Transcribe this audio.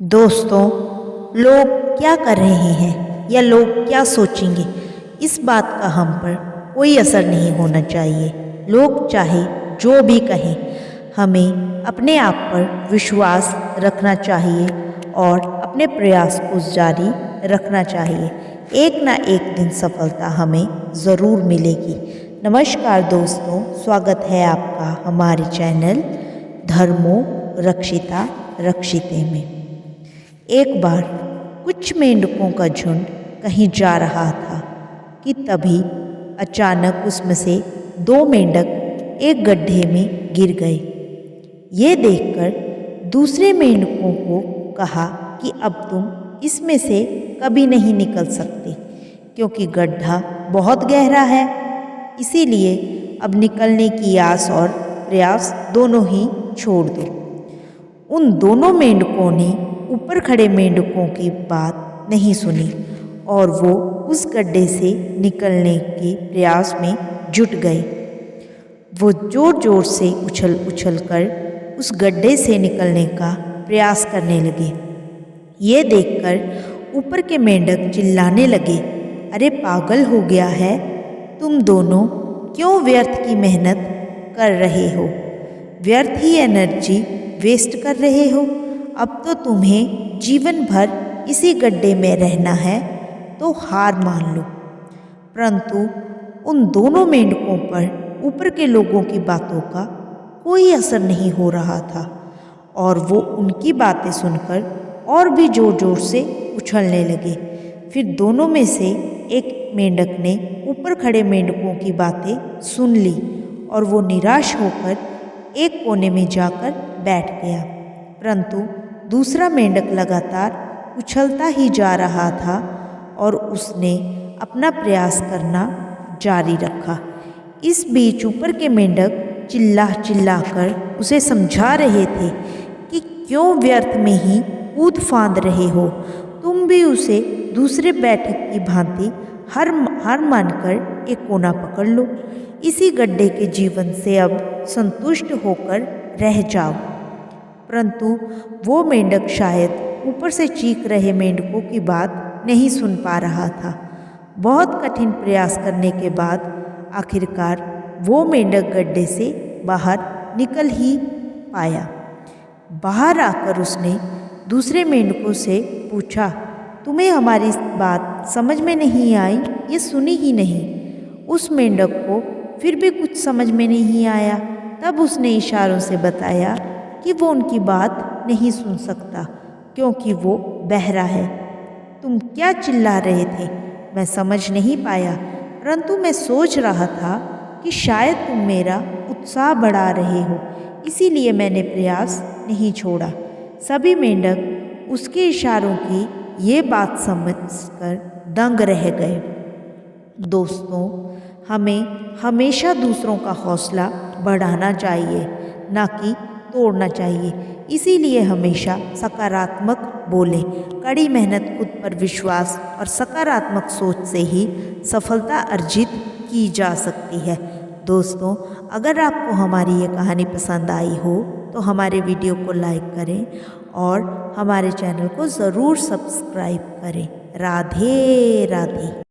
दोस्तों, लोग क्या कर रहे हैं या लोग क्या सोचेंगे, इस बात का हम पर कोई असर नहीं होना चाहिए। लोग चाहे जो भी कहें, हमें अपने आप पर विश्वास रखना चाहिए और अपने प्रयास को जारी रखना चाहिए। एक ना एक दिन सफलता हमें ज़रूर मिलेगी। नमस्कार दोस्तों, स्वागत है आपका हमारे चैनल धर्मो रक्षिता रक्षिते में। एक बार कुछ मेंढकों का झुंड कहीं जा रहा था कि तभी अचानक उसमें से दो मेंढक एक गड्ढे में गिर गए। ये देखकर दूसरे मेंढकों को कहा कि अब तुम इसमें से कभी नहीं निकल सकते, क्योंकि गड्ढा बहुत गहरा है। इसीलिए अब निकलने की आस और प्रयास दोनों ही छोड़ दो। उन दोनों मेंढकों ने ऊपर खड़े मेंढकों की बात नहीं सुनी और वो उस गड्ढे से निकलने के प्रयास में जुट गए। वो जोर जोर से उछल उछल कर उस गड्ढे से निकलने का प्रयास करने लगे। ये देखकर ऊपर के मेंढक चिल्लाने लगे, अरे पागल हो गया है, तुम दोनों क्यों व्यर्थ की मेहनत कर रहे हो, व्यर्थ ही एनर्जी वेस्ट कर रहे हो। अब तो तुम्हें जीवन भर इसी गड्ढे में रहना है, तो हार मान लो। परंतु उन दोनों मेंढकों पर ऊपर के लोगों की बातों का कोई असर नहीं हो रहा था और वो उनकी बातें सुनकर और भी जोर जोर से उछलने लगे। फिर दोनों में से एक मेंढक ने ऊपर खड़े मेंढकों की बातें सुन ली और वो निराश होकर एक कोने में जाकर बैठ गया। परंतु दूसरा मेंढक लगातार उछलता ही जा रहा था और उसने अपना प्रयास करना जारी रखा। इस बीच ऊपर के मेंढक चिल्ला चिल्ला कर उसे समझा रहे थे कि क्यों व्यर्थ में ही कूद फांद रहे हो, तुम भी उसे दूसरे बैठक की भांति हार मानकर एक कोना पकड़ लो। इसी गड्ढे के जीवन से अब संतुष्ट होकर रह जाओ। परंतु वो मेंढक शायद ऊपर से चीख रहे मेंढकों की बात नहीं सुन पा रहा था। बहुत कठिन प्रयास करने के बाद आखिरकार वो मेंढक गड्ढे से बाहर निकल ही पाया। बाहर आकर उसने दूसरे मेंढकों से पूछा, तुम्हें हमारी बात समझ में नहीं आई, ये सुनी ही नहीं। उस मेंढक को फिर भी कुछ समझ में नहीं आया। तब उसने इशारों से बताया कि वो उनकी बात नहीं सुन सकता, क्योंकि वो बहरा है। तुम क्या चिल्ला रहे थे, मैं समझ नहीं पाया, परंतु मैं सोच रहा था कि शायद तुम मेरा उत्साह बढ़ा रहे हो, इसीलिए मैंने प्रयास नहीं छोड़ा। सभी मेंढक उसके इशारों की ये बात समझकर दंग रह गए। दोस्तों, हमें हमेशा दूसरों का हौसला बढ़ाना चाहिए, ना कि तोड़ना चाहिए। इसीलिए हमेशा सकारात्मक बोलें। कड़ी मेहनत, खुद पर विश्वास और सकारात्मक सोच से ही सफलता अर्जित की जा सकती है। दोस्तों, अगर आपको हमारी ये कहानी पसंद आई हो तो हमारे वीडियो को लाइक करें और हमारे चैनल को ज़रूर सब्सक्राइब करें। राधे राधे।